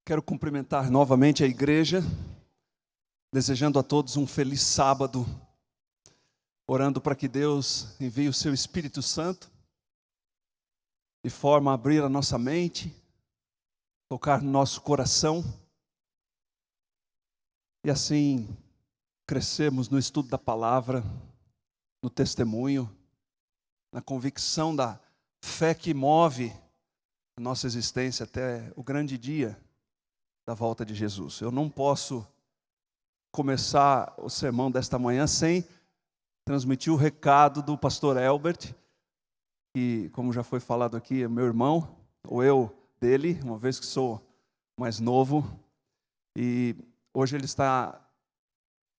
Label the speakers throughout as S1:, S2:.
S1: Quero cumprimentar novamente a igreja, desejando a todos um feliz sábado, orando para que Deus envie o seu Espírito Santo, de forma a abrir a nossa mente, tocar no nosso coração, e assim crescermos no estudo da palavra, no testemunho, na convicção da fé que move a nossa existência até o grande dia da volta de Jesus. Eu não posso começar o sermão desta manhã sem transmitir o recado do pastor Elbert, que, como já foi falado aqui, é meu irmão, ou eu dele, uma vez que sou mais novo, e hoje ele está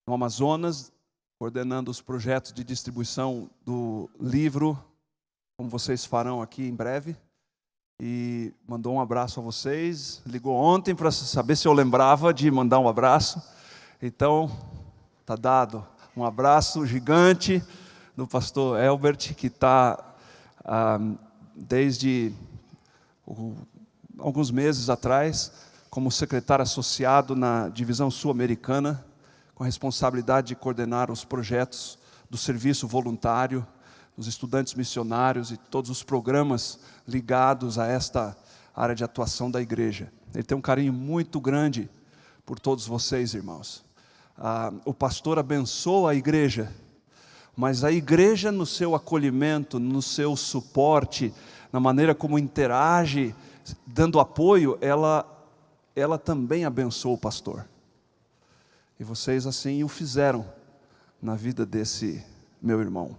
S1: no Amazonas, coordenando os projetos de distribuição do livro, como vocês farão aqui em breve, e mandou um abraço a vocês, ligou ontem para saber se eu lembrava de mandar um abraço, então está dado um abraço gigante do pastor Elbert, que está desde alguns meses atrás como secretário associado na divisão sul-americana, com a responsabilidade de coordenar os projetos do serviço voluntário, os estudantes missionários e todos os programas ligados a esta área de atuação da igreja. Ele tem um carinho muito grande por todos vocês, irmãos. O pastor abençoa a igreja, mas a igreja, no seu acolhimento, no seu suporte, na maneira como interage, dando apoio, ela também abençoa o pastor. E vocês assim o fizeram na vida desse meu irmão.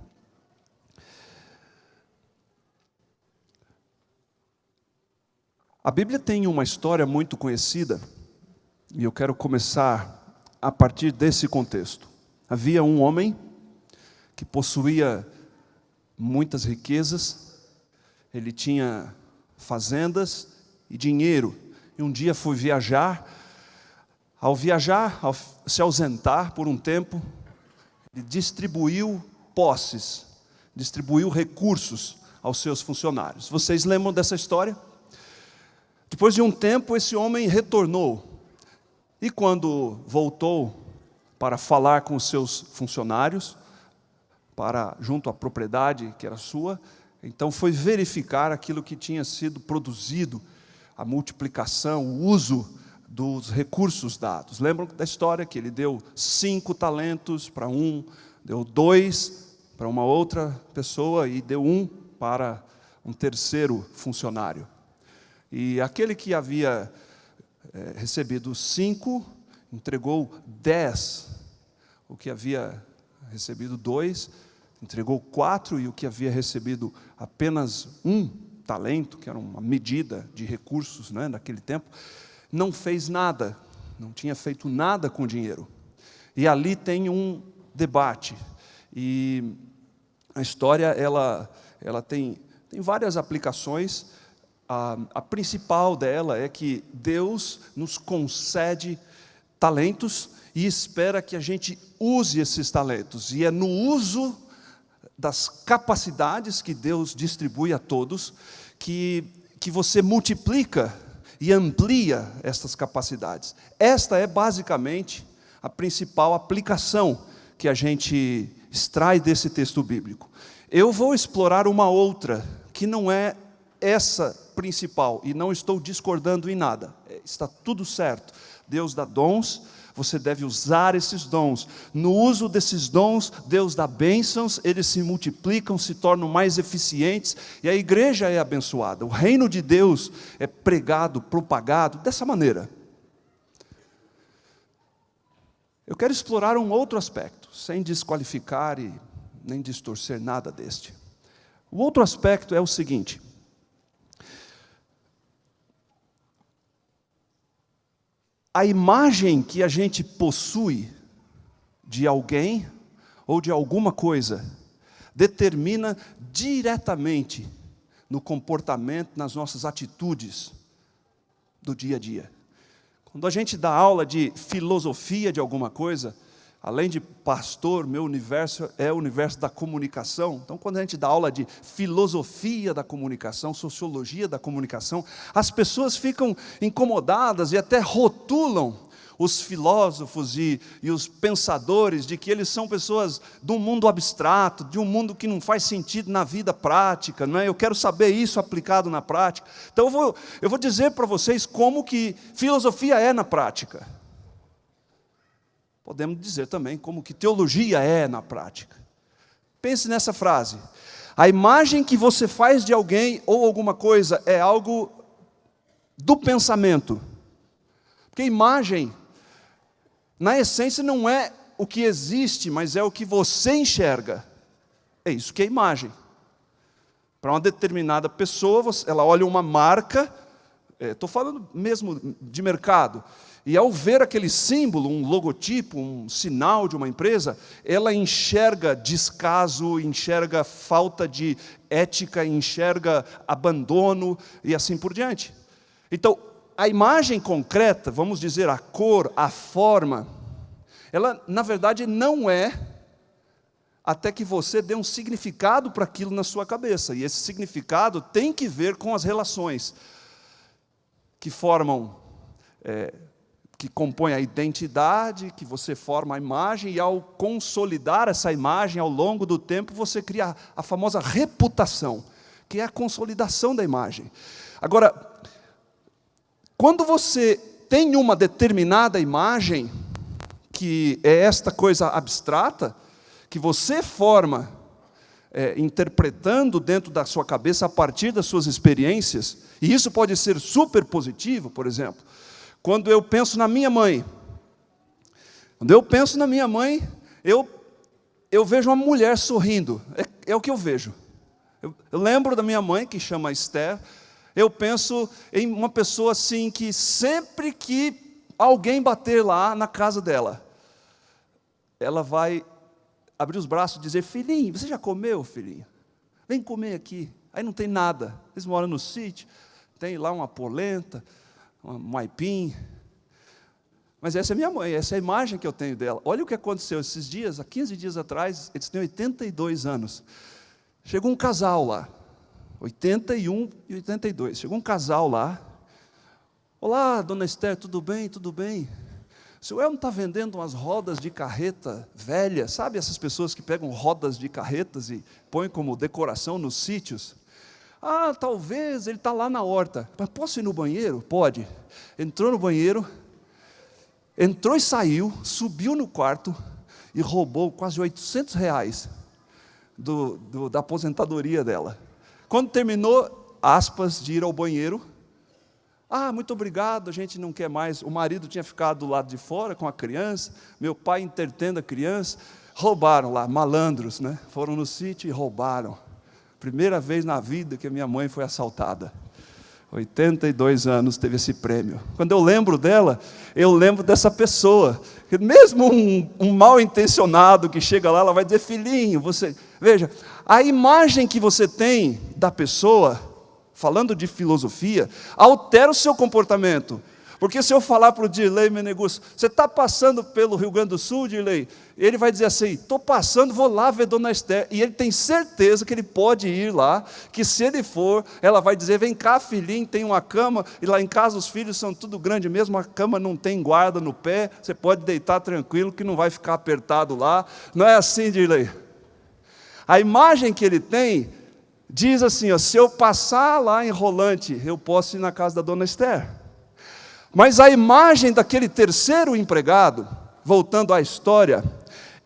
S1: A Bíblia tem uma história muito conhecida, e eu quero começar a partir desse contexto. Havia um homem que possuía muitas riquezas, ele tinha fazendas e dinheiro, e um dia foi viajar. Ao se ausentar por um tempo, ele distribuiu posses, distribuiu recursos aos seus funcionários. Vocês lembram dessa história? Depois de um tempo, esse homem retornou, e quando voltou para falar com os seus funcionários, junto à propriedade que era sua, então foi verificar aquilo que tinha sido produzido, a multiplicação, o uso dos recursos dados. Lembram da história que ele deu 5 talentos para um, deu 2 para uma outra pessoa e deu 1 para um terceiro funcionário. E aquele que havia recebido 5, entregou 10. O que havia recebido 2, entregou 4, e o que havia recebido apenas 1 talento, que era uma medida de recursos, né, naquele tempo, não fez nada, não tinha feito nada com o dinheiro. E ali tem um debate, e a história ela tem várias aplicações. A principal dela é que Deus nos concede talentos e espera que a gente use esses talentos, e é no uso das capacidades que Deus distribui a todos que você multiplica e amplia essas capacidades. Esta é basicamente a principal aplicação que a gente extrai desse texto bíblico. Eu vou explorar uma outra, que não é essa principal, e não estou discordando em nada, está tudo certo. Deus dá dons, você deve usar esses dons. No uso desses dons, Deus dá bênçãos, eles se multiplicam, se tornam mais eficientes, e a igreja é abençoada. O reino de Deus é pregado, propagado dessa maneira. Eu quero explorar um outro aspecto, sem desqualificar e nem distorcer nada deste. O outro aspecto é o seguinte: a imagem que a gente possui de alguém ou de alguma coisa determina diretamente no comportamento, nas nossas atitudes do dia a dia. Quando a gente dá aula de filosofia de alguma coisa, Além de pastor, meu universo é o universo da comunicação. Então, quando a gente dá aula de filosofia da comunicação, sociologia da comunicação, as pessoas ficam incomodadas e até rotulam os filósofos e os pensadores de que eles são pessoas de um mundo abstrato, de um mundo que não faz sentido na vida prática, não é? Eu quero saber isso aplicado na prática. Então, eu vou dizer para vocês como que filosofia é na prática. Podemos dizer também como que teologia é na prática. Pense nessa frase. A imagem que você faz de alguém ou alguma coisa é algo do pensamento. Porque imagem, na essência, não é o que existe, mas é o que você enxerga. É isso que é imagem. Para uma determinada pessoa, ela olha uma marca, estou falando mesmo de mercado, e ao ver aquele símbolo, um logotipo, um sinal de uma empresa, ela enxerga descaso, enxerga falta de ética, enxerga abandono e assim por diante. Então, a imagem concreta, vamos dizer a cor, a forma, ela na verdade não é até que você dê um significado para aquilo na sua cabeça. E esse significado tem que ver com as relações que formam, que compõem a identidade, que você forma a imagem, e ao consolidar essa imagem ao longo do tempo, você cria a famosa reputação, que é a consolidação da imagem. Agora, quando você tem uma determinada imagem, que é esta coisa abstrata, que você forma, interpretando dentro da sua cabeça a partir das suas experiências, e isso pode ser super positivo, por exemplo. Quando eu penso na minha mãe, eu vejo uma mulher sorrindo, é o que eu vejo. Eu lembro da minha mãe, que chama Esther, eu penso em uma pessoa assim, que sempre que alguém bater lá na casa dela, ela vai abrir os braços e dizer: filhinho, você já comeu, filhinho? Vem comer aqui. Aí não tem nada, eles moram no sítio, tem lá uma polenta, um aipim. Mas essa é minha mãe, essa é a imagem que eu tenho dela. Olha o que aconteceu esses dias, há 15 dias atrás, eles têm 82 anos. Chegou um casal lá, 81 e 82, chegou um casal lá. Olá, dona Esther, tudo bem? Tudo bem? O senhor não está vendendo umas rodas de carreta velhas? Sabe essas pessoas que pegam rodas de carretas e põem como decoração nos sítios? Ah, talvez, ele está lá na horta. Mas posso ir no banheiro? Pode. Entrou no banheiro, entrou e saiu, subiu no quarto e roubou quase R$800 da aposentadoria dela. Quando terminou, aspas, de ir ao banheiro, ah, muito obrigado, a gente não quer mais. O marido tinha ficado do lado de fora com a criança, meu pai entretendo a criança, roubaram lá, malandros, né? Foram no sítio e roubaram. Primeira vez na vida que a minha mãe foi assaltada. 82 anos teve esse prêmio. Quando eu lembro dela, eu lembro dessa pessoa. Mesmo um mal intencionado que chega lá, ela vai dizer: filhinho, você... Veja, a imagem que você tem da pessoa, falando de filosofia, altera o seu comportamento. Porque se eu falar para o Dirley Menegus: você está passando pelo Rio Grande do Sul, Dirley? Ele vai dizer assim: estou passando, vou lá ver Dona Esther. E ele tem certeza que ele pode ir lá, que se ele for, ela vai dizer: vem cá, filhinho, tem uma cama, e lá em casa os filhos são tudo grande mesmo, a cama não tem guarda no pé, você pode deitar tranquilo, que não vai ficar apertado lá. Não é assim, Dirley? A imagem que ele tem diz assim, ó: se eu passar lá em Rolante, eu posso ir na casa da Dona Esther. Mas a imagem daquele terceiro empregado, voltando à história,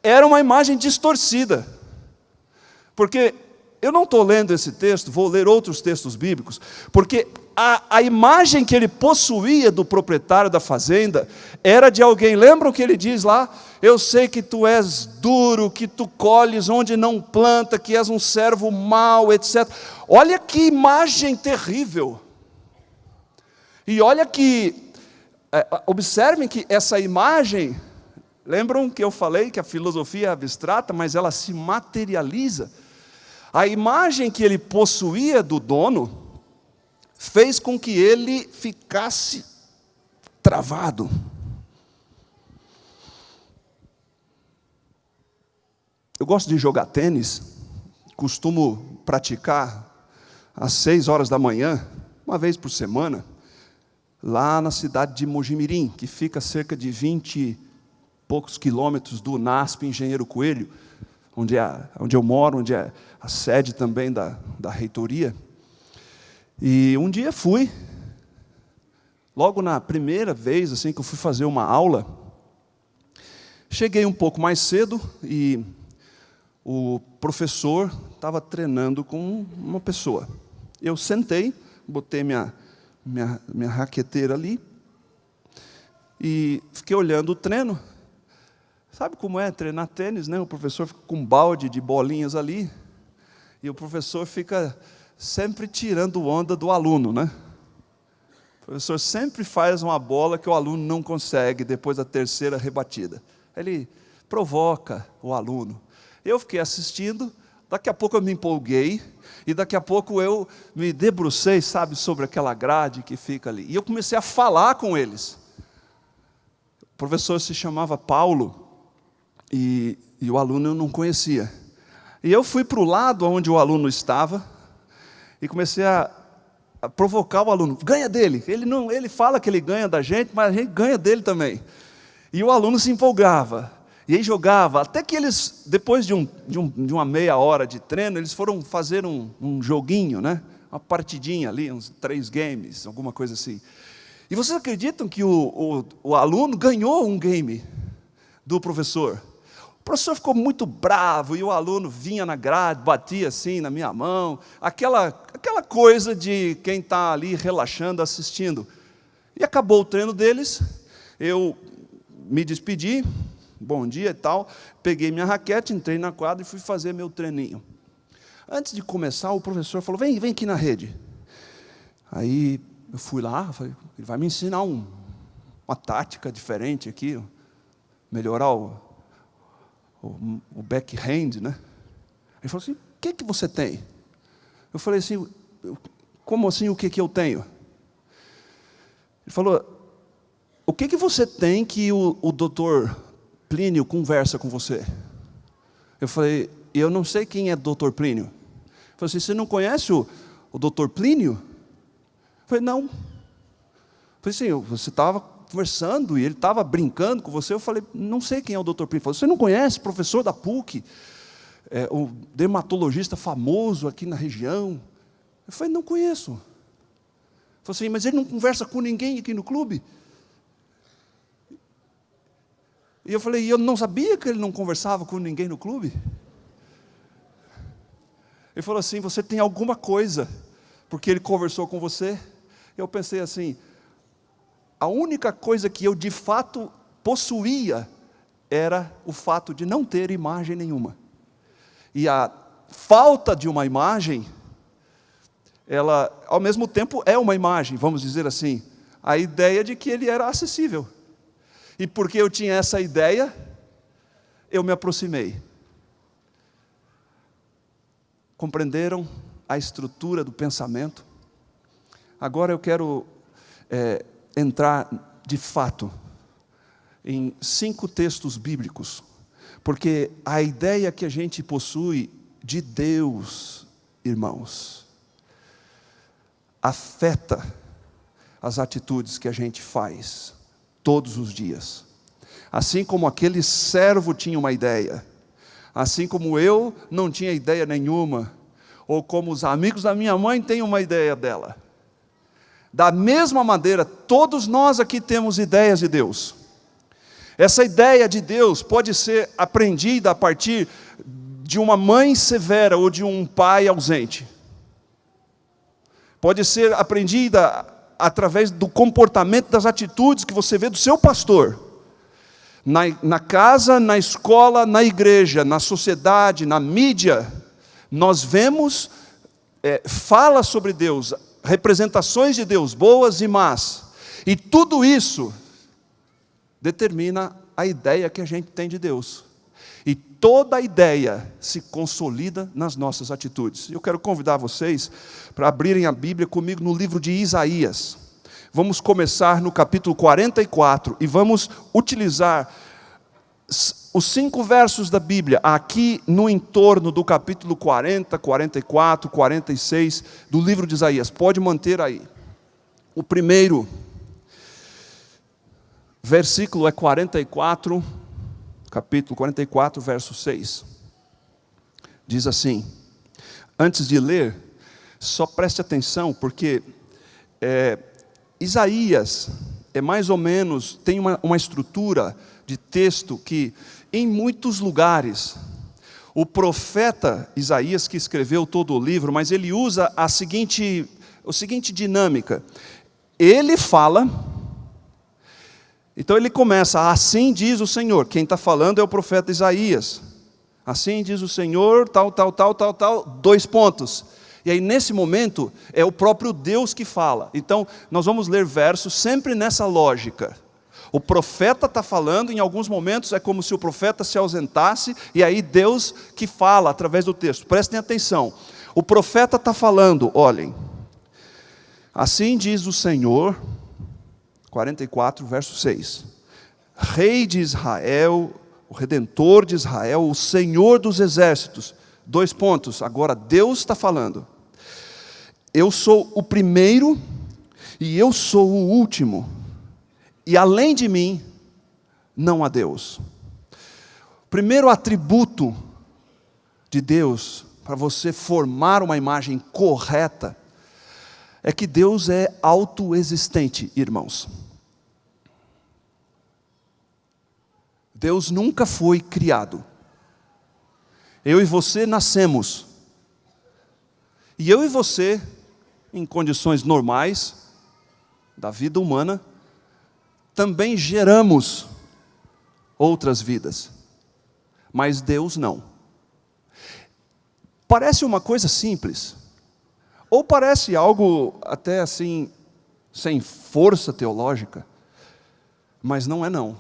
S1: era uma imagem distorcida. Porque eu não estou lendo esse texto, vou ler outros textos bíblicos, porque a imagem que ele possuía do proprietário da fazenda era de alguém, lembram o que ele diz lá? Eu sei que tu és duro, que tu colhes onde não planta, que és um servo mau, etc. Olha que imagem terrível. E olha que, observem que essa imagem, lembram que eu falei que a filosofia é abstrata, mas ela se materializa. A imagem que ele possuía do dono fez com que ele ficasse travado. Eu gosto de jogar tênis, costumo praticar às 6 horas da manhã, uma vez por semana, lá na cidade de Mojimirim, que fica a cerca de 20 e poucos quilômetros do NASP Engenheiro Coelho, onde eu moro, onde é a sede também da reitoria. E um dia fui, logo na primeira vez assim, que eu fui fazer uma aula, cheguei um pouco mais cedo e o professor estava treinando com uma pessoa. Eu sentei, botei minha raqueteira ali e fiquei olhando o treino. Sabe como é treinar tênis, né? O professor fica com um balde de bolinhas ali e o professor fica sempre tirando onda do aluno, né? O professor sempre faz uma bola que o aluno não consegue depois da terceira rebatida. Ele provoca o aluno. Eu fiquei assistindo, daqui a pouco eu me empolguei, e daqui a pouco eu me debrucei, sabe, sobre aquela grade que fica ali. E eu comecei a falar com eles. O professor se chamava Paulo, e o aluno eu não conhecia. E eu fui para o lado onde o aluno estava, e comecei a provocar o aluno. Ganha dele. Ele fala que ele ganha da gente, mas a gente ganha dele também. E o aluno se empolgava. E aí jogava, até que eles, depois de uma meia hora de treino, eles foram fazer um joguinho, né? Uma partidinha ali, uns 3 games, alguma coisa assim. E vocês acreditam que o aluno ganhou um game do professor? O professor ficou muito bravo, e o aluno vinha na grade, batia assim na minha mão, aquela coisa de quem está ali relaxando, assistindo. E acabou o treino deles, eu me despedi, bom dia e tal, peguei minha raquete, entrei na quadra e fui fazer meu treininho. Antes de começar, o professor falou, vem aqui na rede. Aí eu fui lá, falei, ele vai me ensinar uma tática diferente aqui, melhorar o backhand, né? Ele falou assim, o que você tem? Eu falei assim, como assim o que eu tenho? Ele falou, o que você tem que o doutor Plínio conversa com você? Eu falei, eu não sei quem é doutor Plínio. Ele falou assim, você não conhece o doutor Plínio? Eu falei, não. Eu falei assim, você estava conversando e ele estava brincando com você. Eu falei, não sei quem é o doutor Plínio. Ele falou, você não conhece, professor da PUC, o dermatologista famoso aqui na região? Eu falei, não conheço. Ele falou assim, mas ele não conversa com ninguém aqui no clube? E eu falei, eu não sabia que ele não conversava com ninguém no clube. Ele falou assim, você tem alguma coisa, porque ele conversou com você. Eu pensei assim, a única coisa que eu de fato possuía era o fato de não ter imagem nenhuma. E a falta de uma imagem, ela ao mesmo tempo é uma imagem, vamos dizer assim, a ideia de que ele era acessível. E porque eu tinha essa ideia, eu me aproximei. Compreenderam a estrutura do pensamento? Agora eu quero entrar de fato em 5 textos bíblicos, porque a ideia que a gente possui de Deus, irmãos, afeta as atitudes que a gente faz todos os dias. Assim como aquele servo tinha uma ideia, assim como eu não tinha ideia nenhuma, ou como os amigos da minha mãe têm uma ideia dela. Da mesma maneira, todos nós aqui temos ideias de Deus. Essa ideia de Deus pode ser aprendida a partir de uma mãe severa ou de um pai ausente. Pode ser aprendida através do comportamento, das atitudes que você vê do seu pastor. Na casa, na escola, na igreja, na sociedade, na mídia, nós vemos fala sobre Deus, representações de Deus, boas e más. E tudo isso determina a ideia que a gente tem de Deus. E toda a ideia se consolida nas nossas atitudes. Eu quero convidar vocês para abrirem a Bíblia comigo no livro de Isaías. Vamos começar no capítulo 44 e vamos utilizar os 5 versos da Bíblia, aqui no entorno do capítulo 40, 44, 46 do livro de Isaías. Pode manter aí. O primeiro versículo é 44, capítulo 44, verso 6. Diz assim, antes de ler, só preste atenção, porque Isaías é mais ou menos, tem uma estrutura de texto que, em muitos lugares, o profeta Isaías, que escreveu todo o livro, mas ele usa a seguinte dinâmica. Ele fala, então ele começa, assim diz o Senhor. Quem está falando é o profeta Isaías. Assim diz o Senhor, tal, 2 pontos. E aí nesse momento é o próprio Deus que fala. Então nós vamos ler versos sempre nessa lógica. O profeta está falando, em alguns momentos é como se o profeta se ausentasse, e aí Deus que fala através do texto. Prestem atenção, o profeta está falando, olhem. Assim diz o Senhor, 44, verso 6. Rei de Israel, o Redentor de Israel, o Senhor dos exércitos. 2 pontos, agora Deus está falando. Eu sou o primeiro e eu sou o último. E além de mim, não há Deus. O primeiro atributo de Deus, para você formar uma imagem correta, é que Deus é autoexistente, irmãos. Deus nunca foi criado. Eu e você nascemos. E eu e você, em condições normais da vida humana, também geramos outras vidas. Mas Deus não. Parece uma coisa simples. Ou parece algo até assim, sem força teológica. Mas não é não.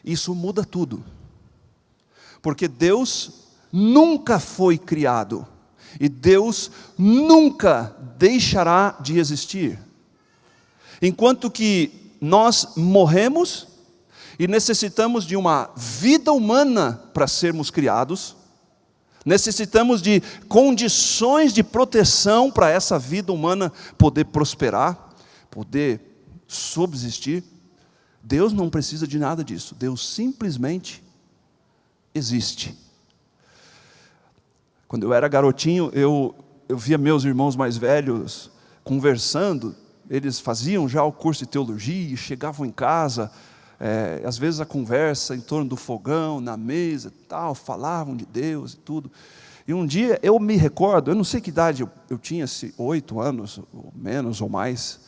S1: Isso muda tudo. Porque Deus nunca foi criado. E Deus nunca deixará de existir. Enquanto que nós morremos e necessitamos de uma vida humana para sermos criados, necessitamos de condições de proteção para essa vida humana poder prosperar, poder subsistir. Deus não precisa de nada disso. Deus simplesmente existe. Quando eu era garotinho, eu via meus irmãos mais velhos conversando. Eles faziam já o curso de teologia e chegavam em casa, às vezes a conversa em torno do fogão, na mesa, tal, falavam de Deus e tudo. E um dia eu me recordo, eu não sei que idade eu tinha, se 8 anos, ou menos ou mais,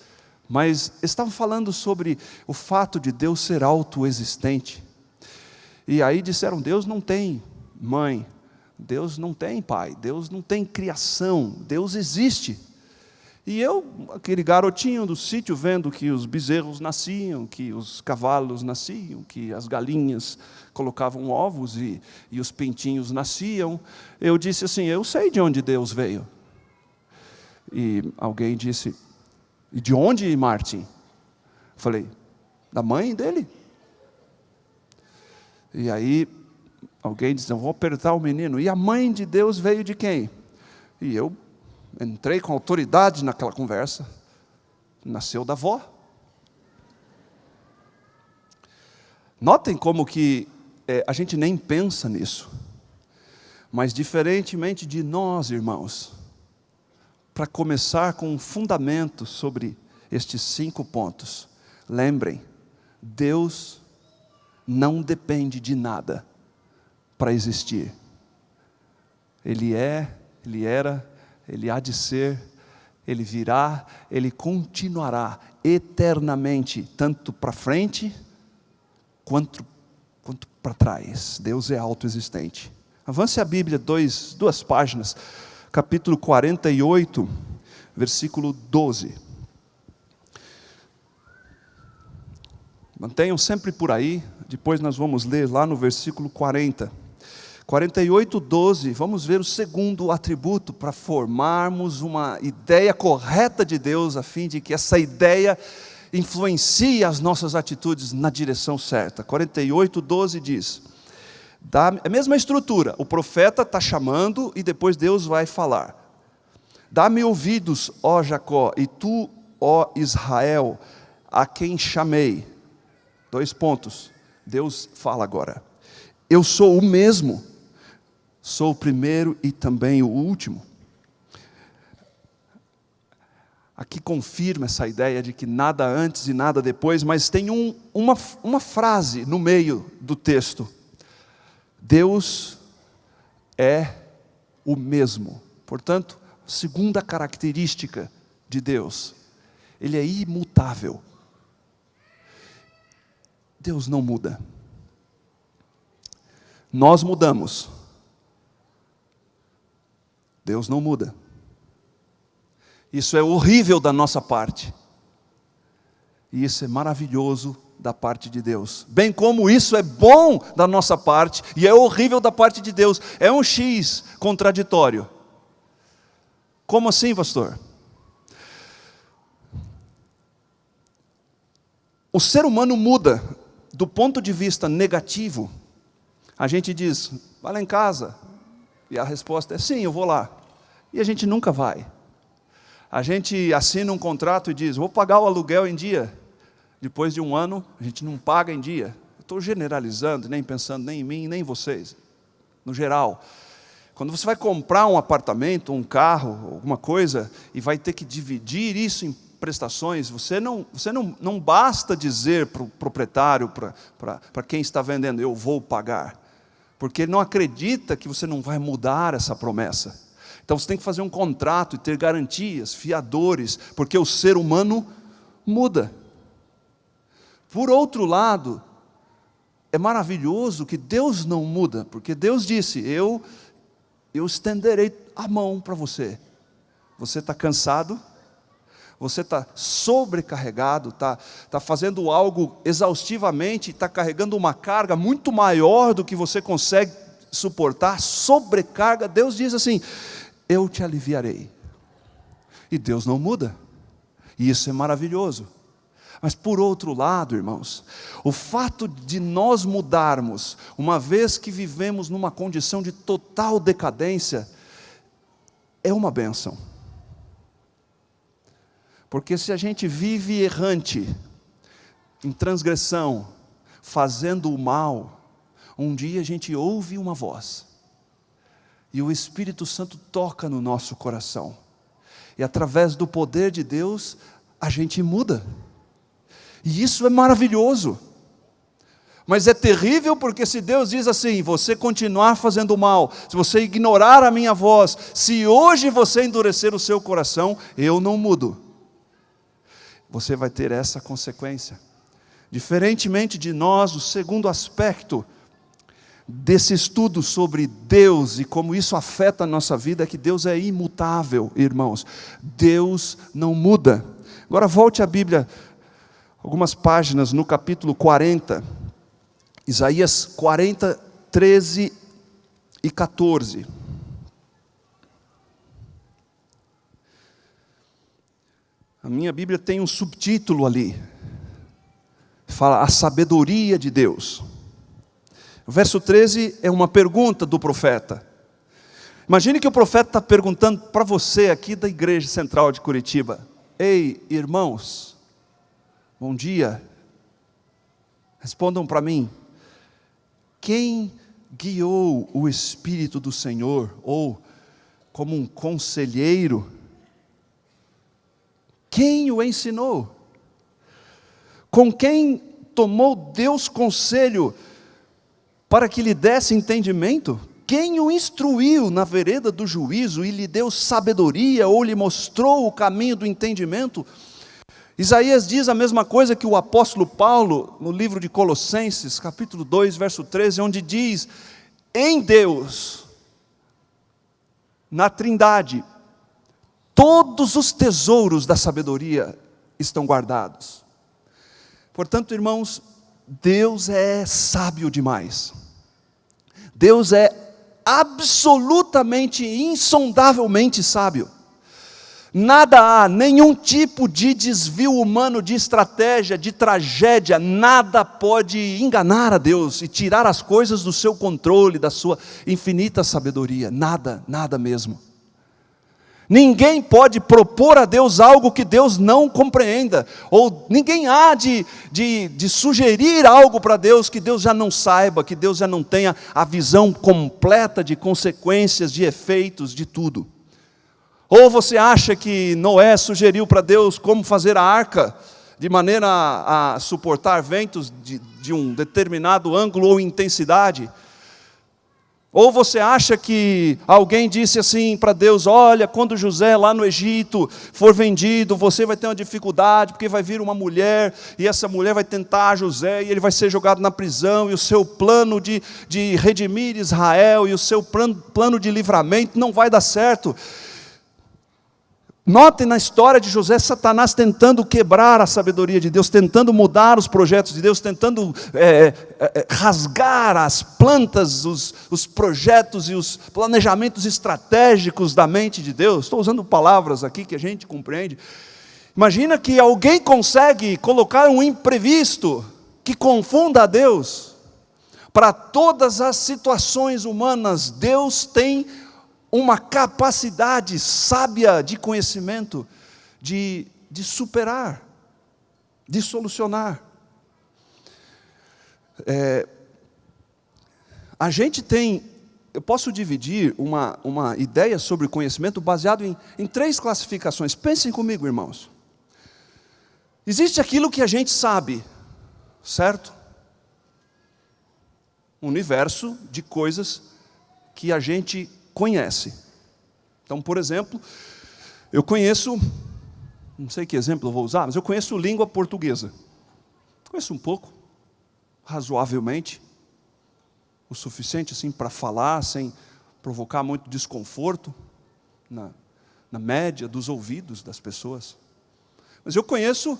S1: mas estavam falando sobre o fato de Deus ser autoexistente. E aí disseram, Deus não tem mãe, Deus não tem pai, Deus não tem criação, Deus existe. E eu, aquele garotinho do sítio, vendo que os bezerros nasciam, que os cavalos nasciam, que as galinhas colocavam ovos e os pintinhos nasciam, eu disse assim, eu sei de onde Deus veio. E alguém disse, e de onde, Martin? Falei, da mãe dele. E aí alguém disse, eu vou apertar o menino. E a mãe de Deus veio de quem? E eu entrei com autoridade naquela conversa. Nasceu da avó. Notem como que a gente nem pensa nisso. Mas diferentemente de nós, irmãos, para começar com um fundamento sobre estes 5 pontos, lembrem, Deus não depende de nada para existir. Ele é, Ele era, Ele há de ser, Ele virá, Ele continuará eternamente, tanto para frente, quanto para trás. Deus é autoexistente. Avance a Bíblia 2 páginas, capítulo 48, versículo 12. Mantenham sempre por aí, depois nós vamos ler lá no versículo 40. 48, 12, vamos ver o segundo atributo para formarmos uma ideia correta de Deus, a fim de que essa ideia influencie as nossas atitudes na direção certa. 48, 12 diz, É a mesma estrutura. O profeta está chamando e depois Deus vai falar. Dá-me ouvidos, ó Jacó, e tu, ó Israel, a quem chamei. 2 pontos. Deus fala agora. Eu sou o mesmo. Sou o primeiro e também o último. Aqui confirma essa ideia de que nada antes e nada depois, mas tem uma frase no meio do texto. Deus é o mesmo. Portanto, segunda característica de Deus, Ele é imutável. Deus não muda. Nós mudamos. Deus não muda. Isso é horrível da nossa parte. E isso é maravilhoso da parte de Deus. Bem como isso é bom da nossa parte e é horrível da parte de Deus. É um X contraditório. Como assim, pastor? O ser humano muda. Do ponto de vista negativo, a gente diz, vai lá em casa. E a resposta é, sim, eu vou lá. E a gente nunca vai. A gente assina um contrato e diz, vou pagar o aluguel em dia. Depois de 1 ano, a gente não paga em dia. Eu estou generalizando, nem pensando nem em mim, nem em vocês. No geral. Quando você vai comprar um apartamento, um carro, alguma coisa, e vai ter que dividir isso em prestações, você não basta dizer para o proprietário, para quem está vendendo, eu vou pagar. Porque ele não acredita que você não vai mudar essa promessa. Então você tem que fazer um contrato e ter garantias, fiadores, porque o ser humano muda. Por outro lado, é maravilhoso que Deus não muda, porque Deus disse, eu estenderei a mão para você. Você está cansado? Você está sobrecarregado, está fazendo algo exaustivamente, está carregando uma carga muito maior do que você consegue suportar, sobrecarga. Deus diz assim, eu te aliviarei. E Deus não muda. E isso é maravilhoso. Mas por outro lado, irmãos, o fato de nós mudarmos, uma vez que vivemos numa condição de total decadência, é uma bênção. Porque se a gente vive errante, em transgressão, fazendo o mal, um dia a gente ouve uma voz, e o Espírito Santo toca no nosso coração, e através do poder de Deus, a gente muda, e isso é maravilhoso, mas é terrível porque se Deus diz assim, você continuar fazendo mal, se você ignorar a minha voz, se hoje você endurecer o seu coração, eu não mudo, você vai ter essa consequência. Diferentemente de nós, o segundo aspecto desse estudo sobre Deus e como isso afeta a nossa vida é que Deus é imutável, irmãos. Deus não muda. Agora volte à Bíblia, algumas páginas no capítulo 40, Isaías 40, 13 e 14. A minha Bíblia tem um subtítulo ali, fala a sabedoria de Deus. O verso 13 é uma pergunta do profeta. Imagine que o profeta está perguntando para você aqui da Igreja Central de Curitiba, ei irmãos, bom dia, respondam para mim, quem guiou o Espírito do Senhor, ou como um conselheiro, quem o ensinou? Com quem tomou Deus conselho para que lhe desse entendimento? Quem o instruiu na vereda do juízo e lhe deu sabedoria ou lhe mostrou o caminho do entendimento? Isaías diz a mesma coisa que o apóstolo Paulo no livro de Colossenses, capítulo 2, verso 13, onde diz, em Deus, na Trindade, todos os tesouros da sabedoria estão guardados. Portanto, irmãos, Deus é sábio demais. Deus é absolutamente, insondavelmente sábio. Nada há, nenhum tipo de desvio humano, de estratégia, de tragédia, nada pode enganar a Deus e tirar as coisas do seu controle, da sua infinita sabedoria. Nada, nada mesmo. Ninguém pode propor a Deus algo que Deus não compreenda, ou ninguém há de sugerir algo para Deus que Deus já não saiba, que Deus já não tenha a visão completa de consequências, de efeitos, de tudo. Ou você acha que Noé sugeriu para Deus como fazer a arca, de maneira a suportar ventos de um determinado ângulo ou intensidade? Ou você acha que alguém disse assim para Deus: olha, quando José lá no Egito for vendido, você vai ter uma dificuldade, porque vai vir uma mulher, e essa mulher vai tentar José, e ele vai ser jogado na prisão, e o seu plano de redimir Israel, e o seu plano de livramento não vai dar certo. Notem na história de José, Satanás tentando quebrar a sabedoria de Deus, tentando mudar os projetos de Deus, tentando rasgar as plantas, os projetos e os planejamentos estratégicos da mente de Deus. Estou usando palavras aqui que a gente compreende. Imagina que alguém consegue colocar um imprevisto que confunda a Deus. Para todas as situações humanas, Deus tem uma capacidade sábia de conhecimento, de superar, de solucionar. A gente tem, eu posso dividir uma ideia sobre conhecimento baseado em 3 classificações. Pensem comigo, irmãos. Existe aquilo que a gente sabe, certo? Um universo de coisas que a gente conhece. Então, por exemplo, eu conheço, não sei que exemplo eu vou usar, mas eu conheço língua portuguesa. Conheço um pouco, razoavelmente, o suficiente assim para falar, sem provocar muito desconforto na média dos ouvidos das pessoas. Mas eu conheço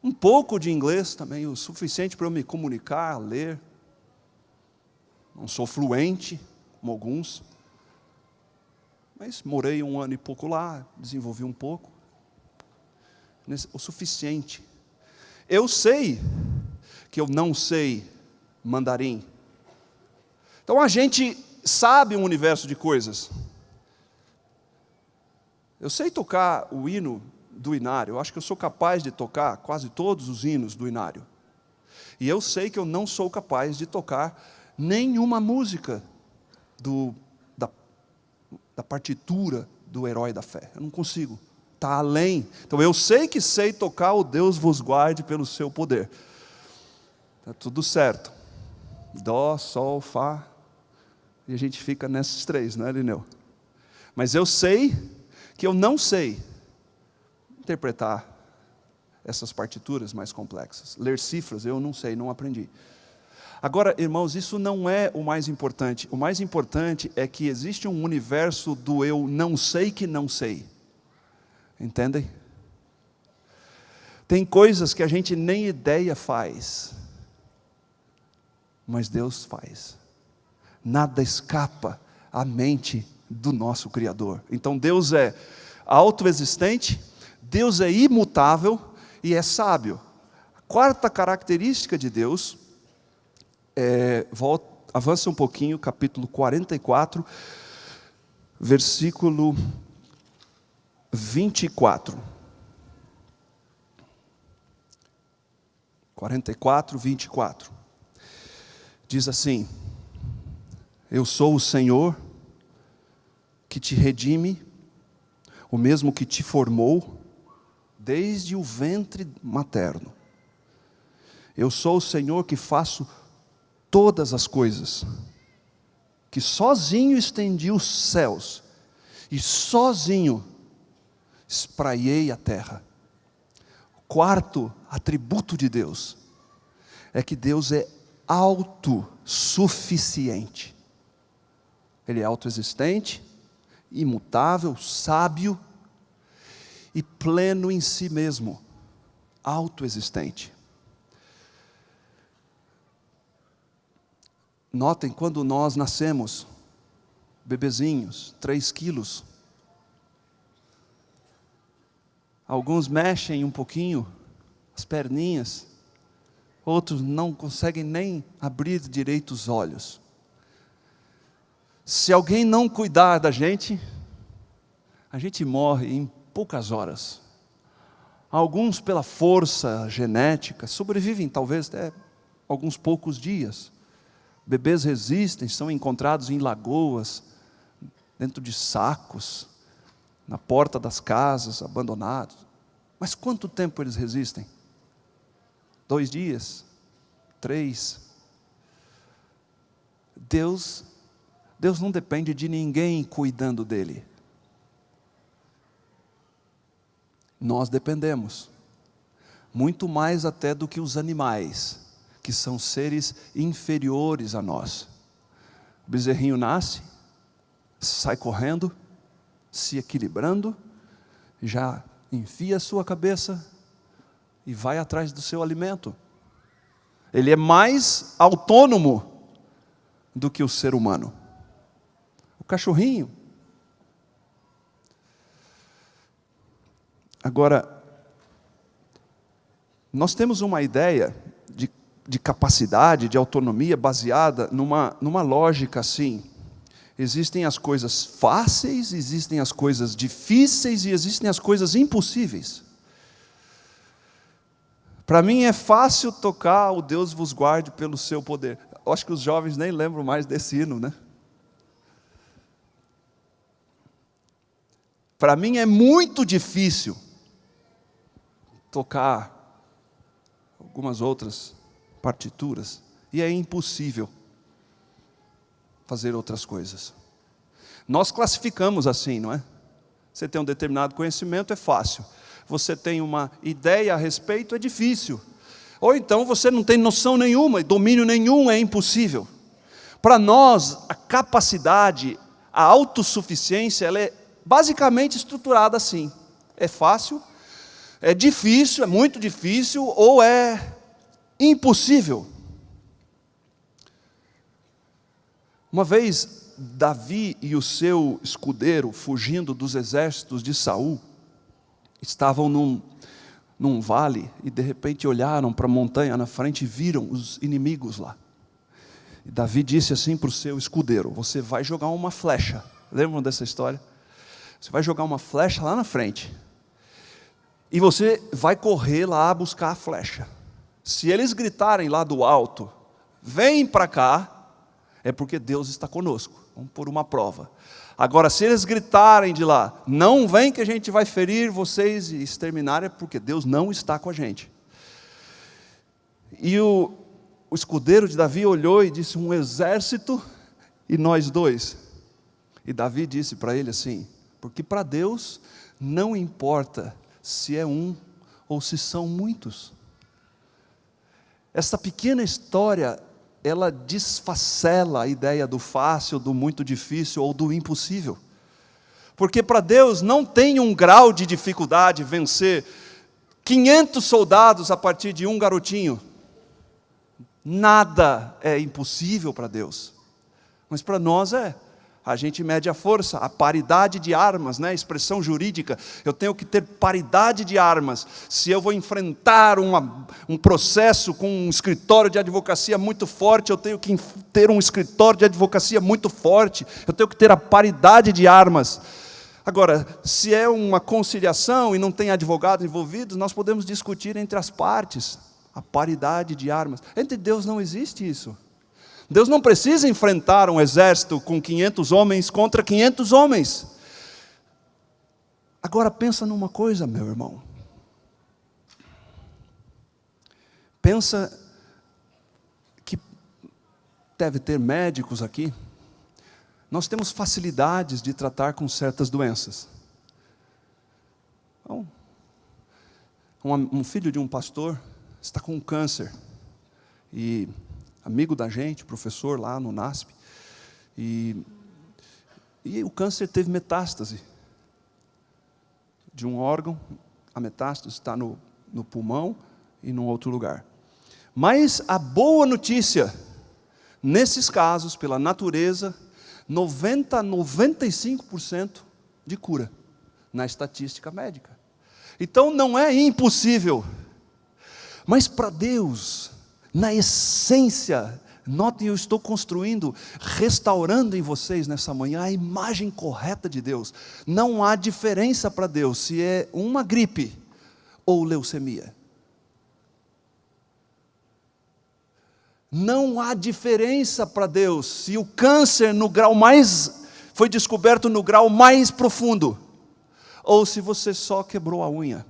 S1: um pouco de inglês também, o suficiente para eu me comunicar, ler. Não sou fluente, como alguns, mas morei 1 ano e pouco lá, desenvolvi um pouco, o suficiente. Eu sei que eu não sei mandarim. Então a gente sabe um universo de coisas. Eu sei tocar o hino do Inário, eu acho que eu sou capaz de tocar quase todos os hinos do Inário. E eu sei que eu não sou capaz de tocar nenhuma música da partitura do Herói da Fé. Eu não consigo, está além. Então eu sei que sei tocar o Deus vos guarde pelo seu poder. Está tudo certo. Dó, sol, fá. E a gente fica nesses 3, não é, Lineu? Mas eu sei que eu não sei interpretar essas partituras mais complexas. Ler cifras, eu não sei, não aprendi. Agora, irmãos, isso não é o mais importante. O mais importante é que existe um universo do eu não sei que não sei. Entendem? Tem coisas que a gente nem ideia faz, mas Deus faz. Nada escapa à mente do nosso Criador. Então Deus é autoexistente, Deus é imutável e é sábio. A 4ª característica de Deus avança um pouquinho, capítulo 44, versículo 24. 44, 24. Diz assim: eu sou o Senhor que te redime, o mesmo que te formou desde o ventre materno. Eu sou o Senhor que faço todas as coisas, que sozinho estendi os céus, e sozinho espraiei a terra. O 4º atributo de Deus é que Deus é autossuficiente. Ele é autoexistente, imutável, sábio e pleno em si mesmo, autoexistente. Notem, quando nós nascemos, bebezinhos, 3 quilos, Alguns mexem um pouquinho as perninhas, outros não conseguem nem abrir direito os olhos. Se alguém não cuidar da gente, a gente morre em poucas horas. Alguns, pela força genética, sobrevivem talvez até alguns poucos dias. Bebês resistem, são encontrados em lagoas, dentro de sacos, na porta das casas, abandonados. Mas quanto tempo eles resistem? 2 dias? 3? Deus não depende de ninguém cuidando dele. Nós dependemos, muito mais até do que os animais, que são seres inferiores a nós. O bezerrinho nasce, sai correndo, se equilibrando, já enfia a sua cabeça e vai atrás do seu alimento. Ele é mais autônomo do que o ser humano. O cachorrinho. Agora, nós temos uma ideia de capacidade, de autonomia baseada numa lógica assim. Existem as coisas fáceis, existem as coisas difíceis e existem as coisas impossíveis. Para mim é fácil tocar o Deus vos guarde pelo seu poder. Eu acho que os jovens nem lembram mais desse hino, né? Para mim é muito difícil tocar algumas outras partituras, e é impossível fazer outras coisas. Nós classificamos assim, não é? Você tem um determinado conhecimento, é fácil. Você tem uma ideia a respeito, é difícil. Ou então você não tem noção nenhuma, domínio nenhum, é impossível. Para nós, a capacidade, a autossuficiência, ela é basicamente estruturada assim. É fácil, é difícil, é muito difícil, ou é impossível. Uma vez, Davi e o seu escudeiro, fugindo dos exércitos de Saul, estavam num vale, e de repente olharam para a montanha na frente e viram os inimigos lá. E Davi disse assim para o seu escudeiro: você vai jogar uma flecha. Lembram dessa história? Você vai jogar uma flecha lá na frente. E você vai correr lá buscar a flecha. Se eles gritarem lá do alto, vem para cá, é porque Deus está conosco. Vamos pôr uma prova. Agora, se eles gritarem de lá, não vem que a gente vai ferir vocês e exterminar, é porque Deus não está com a gente. E o escudeiro de Davi olhou e disse: um exército e nós dois. E Davi disse para ele assim: porque para Deus não importa se é um ou se são muitos. Essa pequena história, ela desfacela a ideia do fácil, do muito difícil ou do impossível. Porque para Deus não tem um grau de dificuldade vencer 500 soldados a partir de um garotinho. Nada é impossível para Deus. Mas para nós é. A gente mede a força, a paridade de armas, né? Expressão jurídica. Eu tenho que ter paridade de armas. Se eu vou enfrentar um processo com um escritório de advocacia muito forte, eu tenho que ter um escritório de advocacia muito forte. Eu tenho que ter a paridade de armas. Agora, se é uma conciliação e não tem advogados envolvidos, nós podemos discutir entre as partes a paridade de armas. Entre Deus não existe isso. Deus não precisa enfrentar um exército com 500 homens contra 500 homens. Agora pensa numa coisa, meu irmão. Pensa que deve ter médicos aqui. Nós temos facilidades de tratar com certas doenças. Então, um filho de um pastor está com câncer. E amigo da gente, professor lá no NASP, e o câncer teve metástase de um órgão. A metástase está no pulmão e num outro lugar. Mas a boa notícia, nesses casos, pela natureza, 95% de cura, na estatística médica. Então não é impossível. Mas para Deus, na essência, notem, eu estou construindo, restaurando em vocês nessa manhã a imagem correta de Deus. Não há diferença para Deus se é uma gripe ou leucemia. Não há diferença para Deus se o câncer foi descoberto no grau mais profundo, ou se você só quebrou a unha.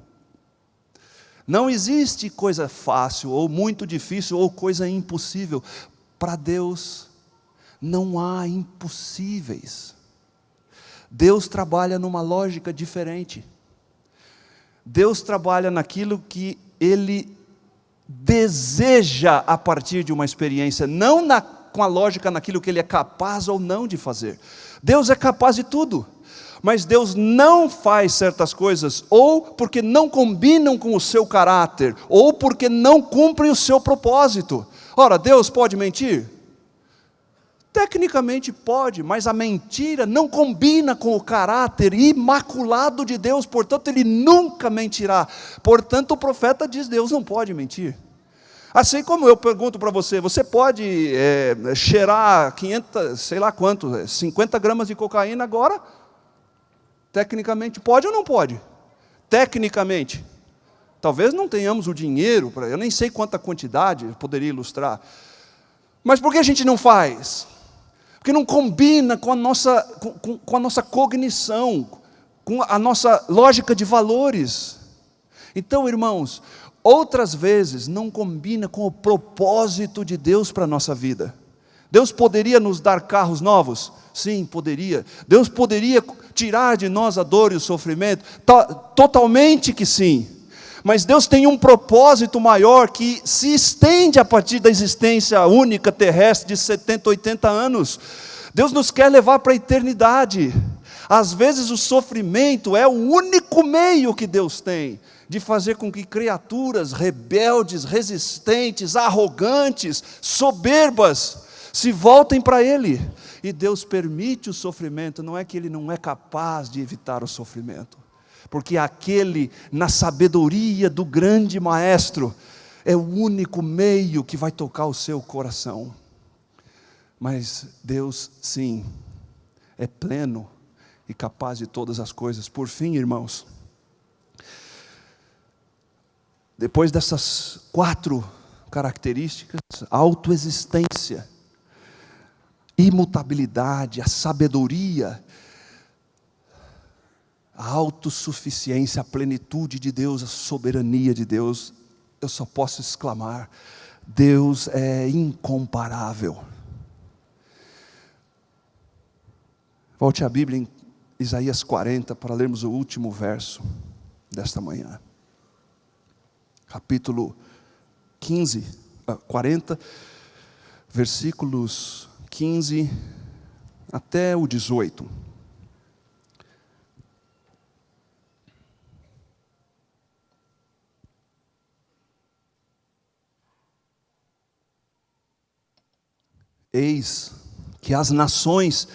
S1: Não existe coisa fácil, ou muito difícil, ou coisa impossível. Para Deus, não há impossíveis. Deus trabalha numa lógica diferente. Deus trabalha naquilo que Ele deseja a partir de uma experiência, não com a lógica naquilo que Ele é capaz ou não de fazer. Deus é capaz de tudo. Mas Deus não faz certas coisas, ou porque não combinam com o seu caráter, ou porque não cumprem o seu propósito. Ora, Deus pode mentir? Tecnicamente pode, mas a mentira não combina com o caráter imaculado de Deus, portanto Ele nunca mentirá. Portanto o profeta diz, Deus não pode mentir. Assim como eu pergunto para você, você pode cheirar 500, sei lá quanto, 50 gramas de cocaína agora? Tecnicamente pode ou não pode? Tecnicamente. Talvez não tenhamos o dinheiro, eu nem sei quanta quantidade eu poderia ilustrar. Mas por que a gente não faz? Porque não combina com a nossa cognição, com a nossa lógica de valores. Então, irmãos, outras vezes não combina com o propósito de Deus para a nossa vida. Deus poderia nos dar carros novos? Sim, poderia. Deus poderia tirar de nós a dor e o sofrimento? Totalmente que sim. Mas Deus tem um propósito maior que se estende a partir da existência única terrestre de 70, 80 anos. Deus nos quer levar para a eternidade. Às vezes o sofrimento é o único meio que Deus tem de fazer com que criaturas rebeldes, resistentes, arrogantes, soberbas, se voltem para Ele. E Deus permite o sofrimento, não é que Ele não é capaz de evitar o sofrimento, porque aquele, na sabedoria do grande Maestro, é o único meio que vai tocar o seu coração. Mas Deus, sim, é pleno e capaz de todas as coisas. Por fim, irmãos, depois dessas 4 características, a autoexistência, imutabilidade, a sabedoria, a autossuficiência, a plenitude de Deus, a soberania de Deus, eu só posso exclamar, Deus é incomparável. Volte a Bíblia em Isaías 40 para lermos o último verso desta manhã. Capítulo 40, versículos 15 até o 18. Eis que as nações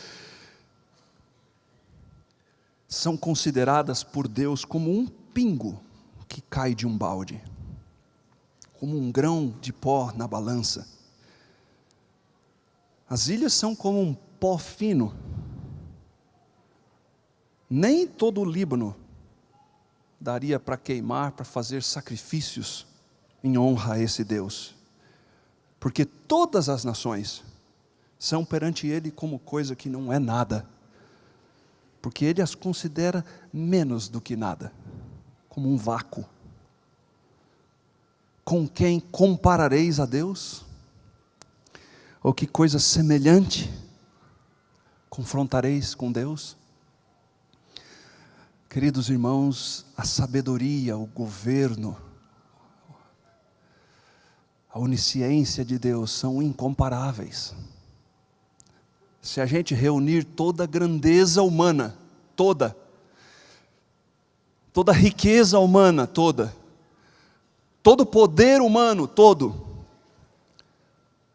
S1: são consideradas por Deus como um pingo que cai de um balde, como um grão de pó na balança. As ilhas são como um pó fino. Nem todo o Líbano daria para queimar, para fazer sacrifícios em honra a esse Deus, porque todas as nações são perante Ele como coisa que não é nada, porque Ele as considera menos do que nada, como um vácuo. Com quem comparareis a Deus? Ou que coisa semelhante confrontareis com Deus? Queridos irmãos, a sabedoria, o governo, a onisciência de Deus são incomparáveis. Se a gente reunir toda a grandeza humana, toda a riqueza humana, todo o poder humano, todo,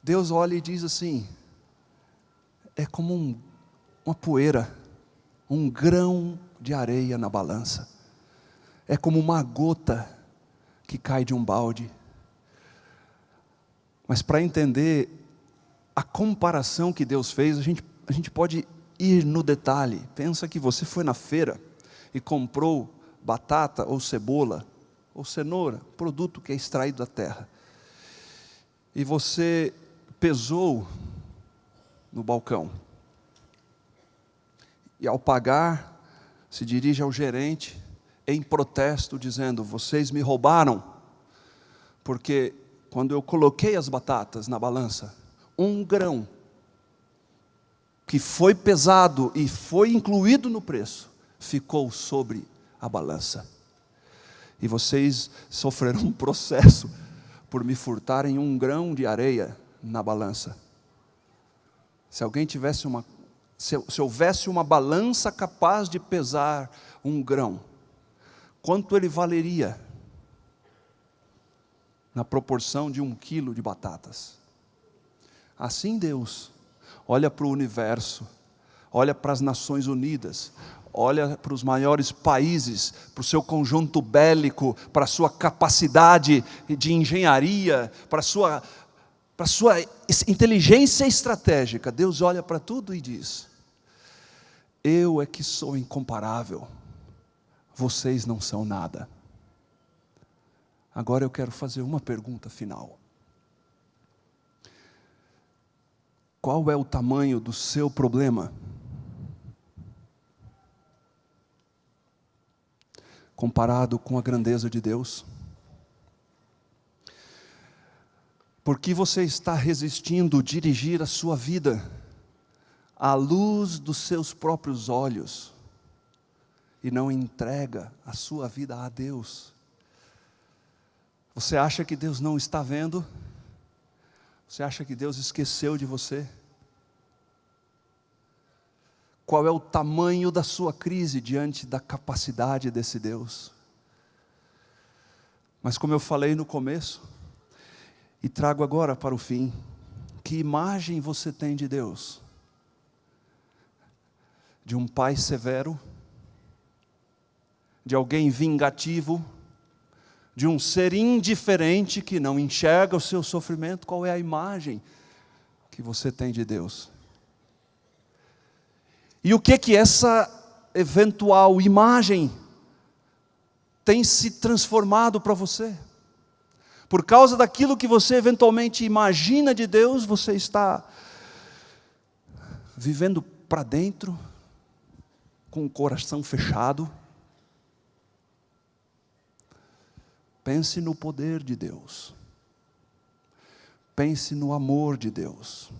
S1: Deus olha e diz assim, é como uma poeira, um grão de areia na balança. é como uma gota que cai de um balde. Mas para entender a comparação que Deus fez, a gente pode ir no detalhe. Pensa que você foi na feira e comprou batata ou cebola ou cenoura, produto que é extraído da terra. E você pesou no balcão. E ao pagar, se dirige ao gerente em protesto, dizendo: vocês me roubaram, porque quando eu coloquei as batatas na balança, um grão que foi pesado e foi incluído no preço, ficou sobre a balança. E vocês sofrerão um processo por me furtarem um grão de areia na balança. Se houvesse uma balança capaz de pesar um grão, quanto ele valeria na proporção de 1 quilo de batatas? Assim Deus olha para o universo, olha para as Nações Unidas, olha para os maiores países, para o seu conjunto bélico, para a sua capacidade de engenharia, para a sua inteligência estratégica. Deus olha para tudo e diz: eu é que sou incomparável, vocês não são nada. Agora eu quero fazer uma pergunta final. Qual é o tamanho do seu problema? Comparado com a grandeza de Deus? Por que você está resistindo dirigir a sua vida à luz dos seus próprios olhos e não entrega a sua vida a Deus? Você acha que Deus não está vendo? Você acha que Deus esqueceu de você? Qual é o tamanho da sua crise diante da capacidade desse Deus? Mas como eu falei no começo, e trago agora para o fim, que imagem você tem de Deus? De um pai severo? De alguém vingativo? De um ser indiferente que não enxerga o seu sofrimento? Qual é a imagem que você tem de Deus? E o que essa eventual imagem tem se transformado para você? Por causa daquilo que você eventualmente imagina de Deus, você está vivendo para dentro, com o coração fechado? Pense no poder de Deus. Pense no amor de Deus.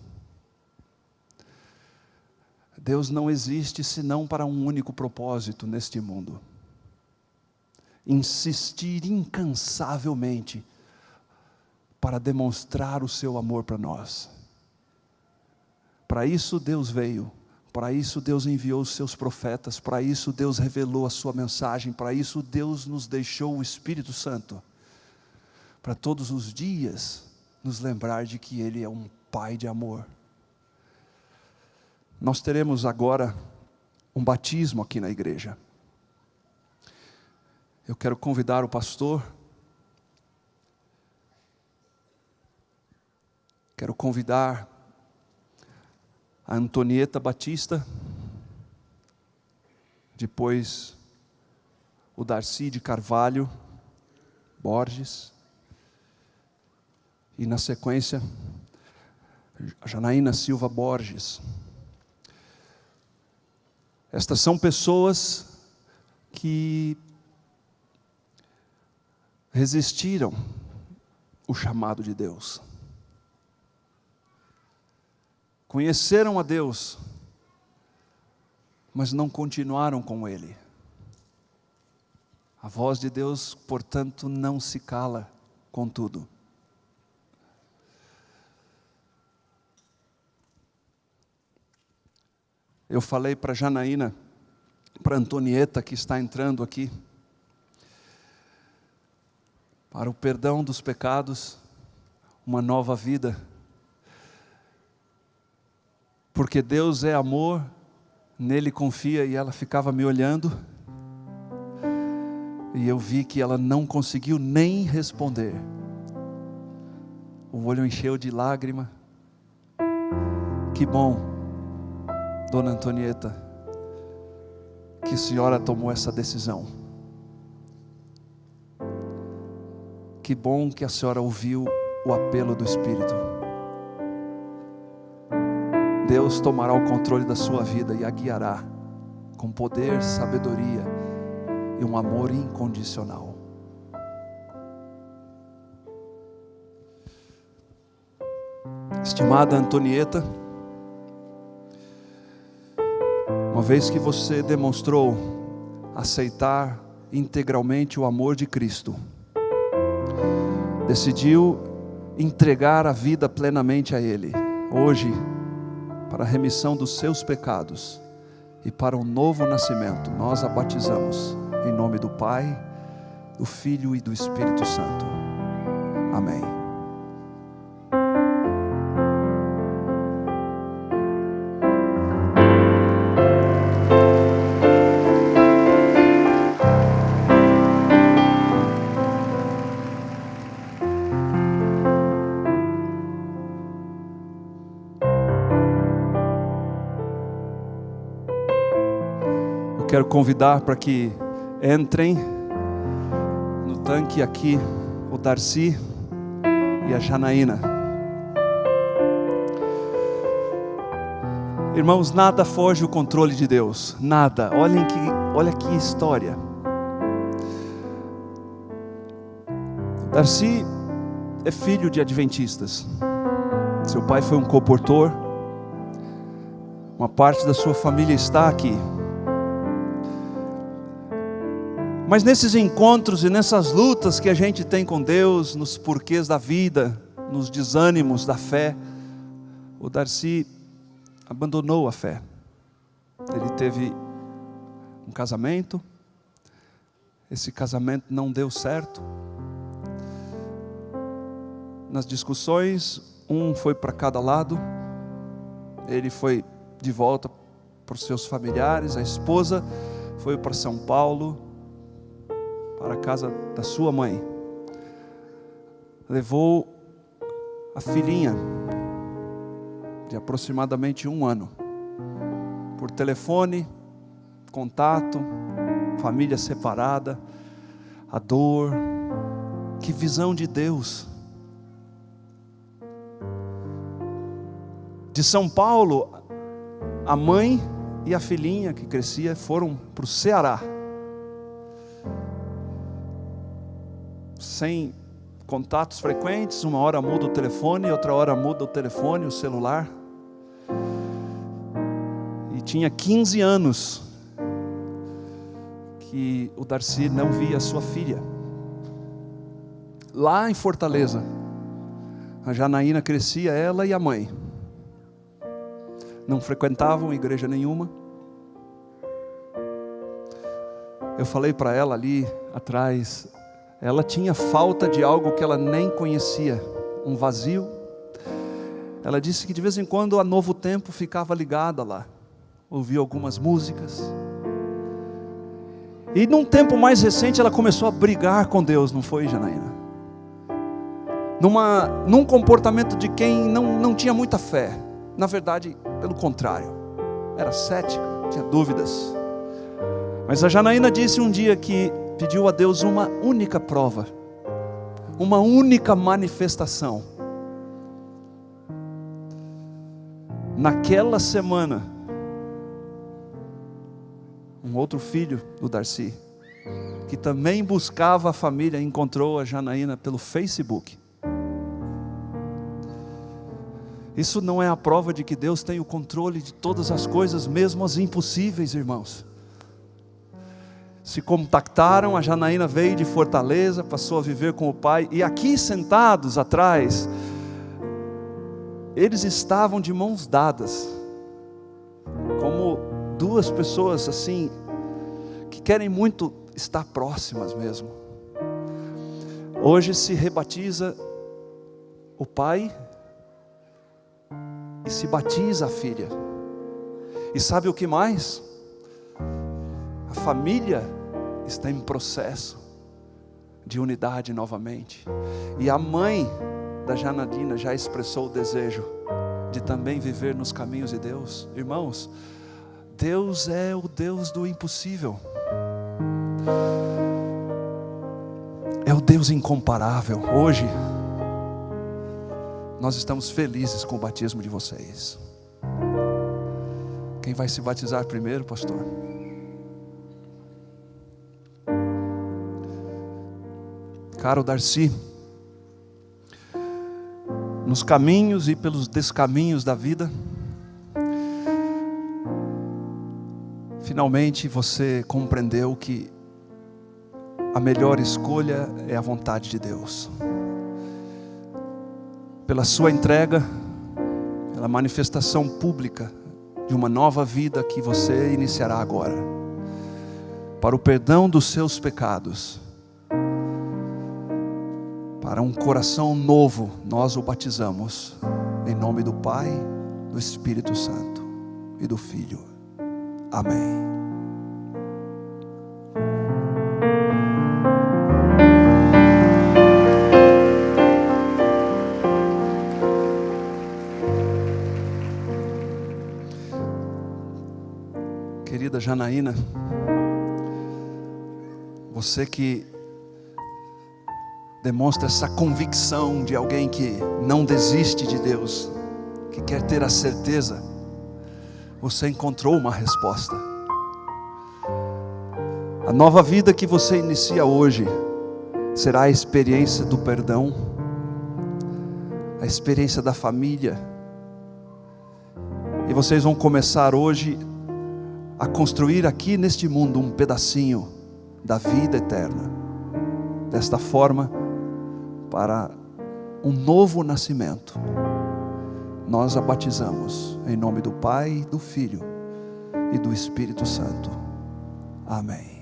S1: Deus não existe senão para um único propósito neste mundo: insistir incansavelmente para demonstrar o seu amor para nós. Para isso Deus veio, para isso Deus enviou os seus profetas, para isso Deus revelou a sua mensagem, para isso Deus nos deixou o Espírito Santo, para todos os dias nos lembrar de que Ele é um Pai de amor. Nós teremos agora um batismo aqui na igreja. Eu quero convidar o pastor, quero convidar a Antonieta Batista, depois o Darcy de Carvalho Borges, e na sequência a Janaína Silva Borges. Estas são pessoas que resistiram o chamado de Deus. Conheceram a Deus, mas não continuaram com Ele. A voz de Deus, portanto, não se cala, contudo. Eu falei para Janaína, para Antonieta, que está entrando aqui, para o perdão dos pecados, uma nova vida. Porque Deus é amor, nele confia, e ela ficava me olhando. E eu vi que ela não conseguiu nem responder. O olho encheu de lágrima. Que bom, Dona Antonieta, que a senhora tomou essa decisão. Que bom que a senhora ouviu o apelo do Espírito. Deus tomará o controle da sua vida e a guiará com poder, sabedoria e um amor incondicional. Estimada Antonieta, uma vez que você demonstrou aceitar integralmente o amor de Cristo, decidiu entregar a vida plenamente a Ele, hoje, para a remissão dos seus pecados e para um novo nascimento, nós a batizamos em nome do Pai, do Filho e do Espírito Santo. Amém. Quero convidar para que entrem no tanque aqui o Darcy e a Janaína. Irmãos, nada foge o controle de Deus, nada. Olha que história. O Darcy é filho de adventistas. Seu pai foi um comportor. Uma parte da sua família está aqui. Mas nesses encontros e nessas lutas que a gente tem com Deus, nos porquês da vida, nos desânimos da fé, o Darcy abandonou a fé. Ele teve um casamento, esse casamento não deu certo. Nas discussões, um foi para cada lado, ele foi de volta para os seus familiares, a esposa foi para São Paulo, para a casa da sua mãe. Levou a filhinha de aproximadamente 1 ano, por telefone, contato, família separada, a dor. Que visão de Deus. De São Paulo, a mãe e a filhinha que crescia foram para o Ceará, sem contatos frequentes. Uma hora muda o telefone, outra hora muda o telefone, o celular. E tinha 15 anos que o Darcy não via sua filha. Lá em Fortaleza, a Janaína crescia, ela e a mãe. Não frequentavam igreja nenhuma. Eu falei para ela ali atrás, ela tinha falta de algo que ela nem conhecia, um vazio. Ela disse que de vez em quando a Novo Tempo ficava ligada lá, ouvia algumas músicas. E num tempo mais recente ela começou a brigar com Deus, não foi, Janaína? Num comportamento de quem não tinha muita fé. Na verdade, pelo contrário, era cética, tinha dúvidas. Mas a Janaína disse um dia que pediu a Deus uma única prova, uma única manifestação. Naquela semana, um outro filho do Darcy, que também buscava a família, encontrou a Janaína pelo Facebook. Isso não é a prova de que Deus tem o controle de todas as coisas, mesmo as impossíveis, irmãos? Se contactaram, a Janaína veio de Fortaleza, passou a viver com o pai, e aqui sentados atrás, eles estavam de mãos dadas, como duas pessoas assim, que querem muito estar próximas mesmo. Hoje se rebatiza o pai e se batiza a filha. E sabe o que mais? A família está em processo de unidade novamente. E a mãe da Janadina já expressou o desejo de também viver nos caminhos de Deus. Irmãos, Deus é o Deus do impossível. É o Deus incomparável. Hoje, nós estamos felizes com o batismo de vocês. Quem vai se batizar primeiro, pastor? Caro Darcy, nos caminhos e pelos descaminhos da vida, finalmente você compreendeu que a melhor escolha é a vontade de Deus. Pela sua entrega, pela manifestação pública de uma nova vida que você iniciará agora, para o perdão dos seus pecados, para um coração novo, nós o batizamos em nome do Pai, do Espírito Santo e do Filho. Amém. Querida Janaína, você que demonstra essa convicção de alguém que não desiste de Deus, que quer ter a certeza, você encontrou uma resposta. A nova vida que você inicia hoje será a experiência do perdão, a experiência da família, e vocês vão começar hoje a construir aqui neste mundo um pedacinho da vida eterna. Desta forma, para um novo nascimento, nós a batizamos em nome do Pai, do Filho e do Espírito Santo. Amém.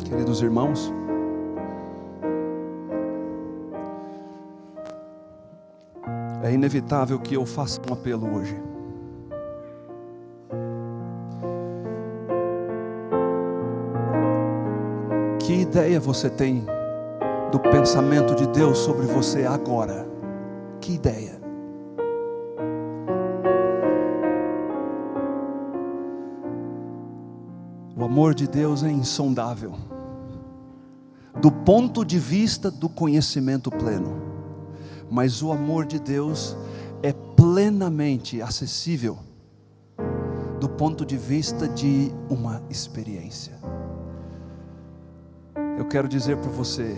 S1: Queridos irmãos, é inevitável que eu faça um apelo hoje. Que ideia você tem do pensamento de Deus sobre você agora? Que ideia? O amor de Deus é insondável, do ponto de vista do conhecimento pleno. Mas o amor de Deus é plenamente acessível do ponto de vista de uma experiência. Eu quero dizer para você,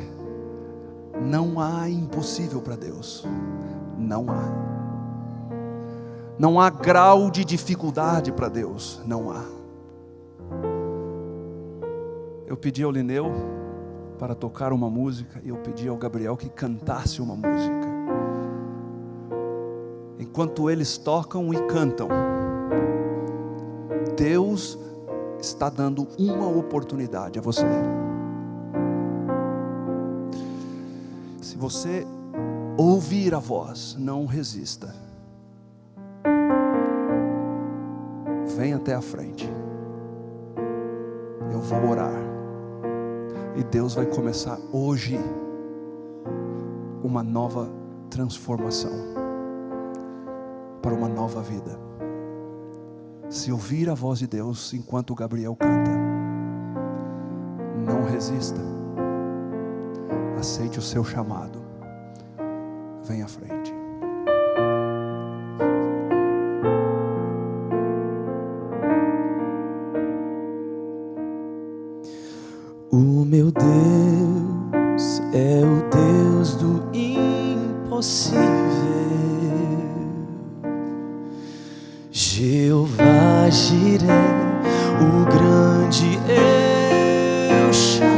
S1: não há impossível para Deus. Não há. Não há grau de dificuldade para Deus. Não há. Eu pedi ao Lineu para tocar uma música, e eu pedi ao Gabriel que cantasse uma música. Enquanto eles tocam e cantam, Deus está dando uma oportunidade a você. Se você ouvir a voz, não resista. Vem até a frente. Eu vou orar. E Deus vai começar hoje uma nova transformação para uma nova vida. Se ouvir a voz de Deus enquanto o Gabriel canta, não resista. Aceite o seu chamado. Venha à frente.
S2: O meu Deus é o Deus do impossível. Jeová Jireh, o grande El Shaddai,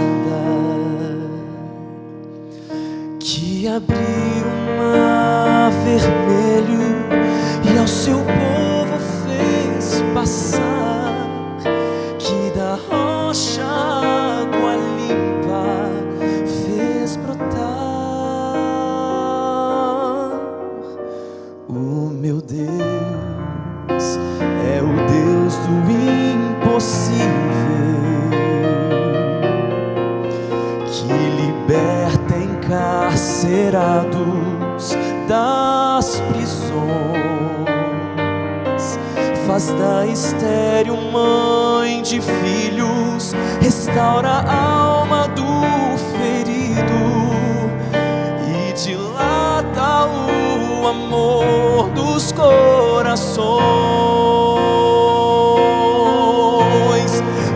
S2: que abriu o mar vermelho e ao seu povo fez passar, que da rocha O meu Deus é o Deus do impossível, que liberta encarcerados das prisões, faz da estéril mãe de filhos, restaura a alma do ferido e dilata o amor dos corações,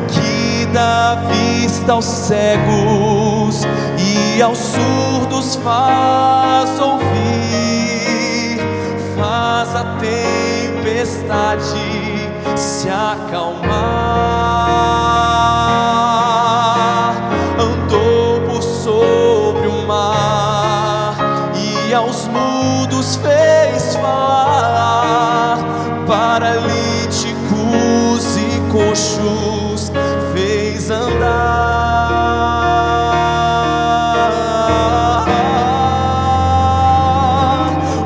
S2: que dá vista aos cegos e aos surdos faz ouvir, faz a tempestade se acalmar, andou por sobre o mar e aos mudos fez falar, paralíticos e coxos fez andar.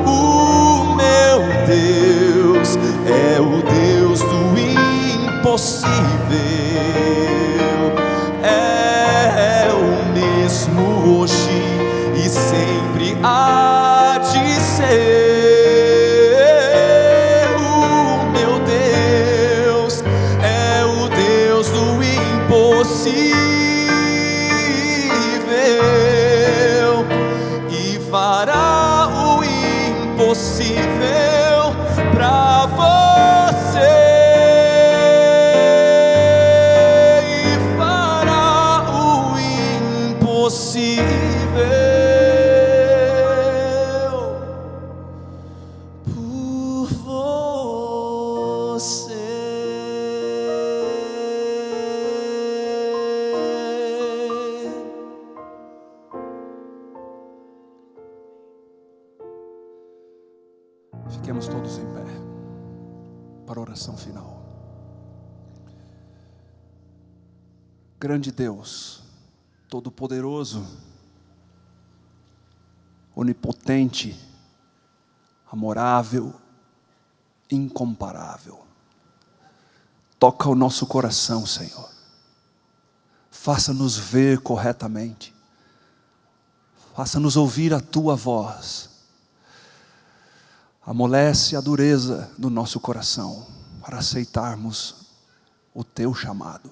S2: O meu Deus é o Deus do impossível, é o mesmo hoje e sempre há de ser. O meu Deus é o Deus do impossível e fará o impossível pra você, e fará o impossível por você.
S1: Fiquemos todos em pé para a oração final. Grande Deus, Todo-Poderoso, Onipotente, Amorável, Incomparável, toca o nosso coração, Senhor. Faça-nos ver corretamente, faça-nos ouvir a Tua voz. Amolece a dureza do nosso coração para aceitarmos o Teu chamado.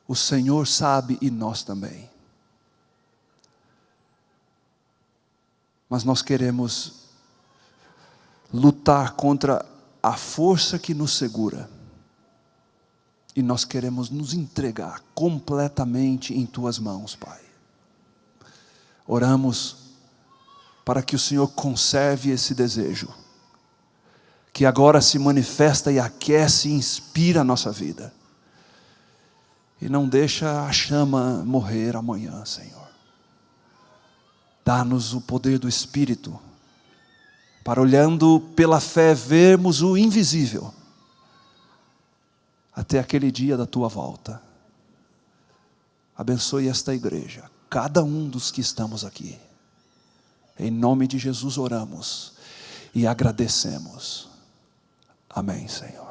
S1: O Senhor sabe e nós também. Mas nós queremos lutar contra a força que nos segura. E nós queremos nos entregar completamente em Tuas mãos, Pai. Oramos para que o Senhor conserve esse desejo, que agora se manifesta e aquece e inspira a nossa vida. E não deixa a chama morrer amanhã, Senhor. Dá-nos o poder do Espírito, para olhando pela fé vermos o invisível, até aquele dia da Tua volta. Abençoe esta igreja, cada um dos que estamos aqui. Em nome de Jesus oramos e agradecemos. Amém, Senhor.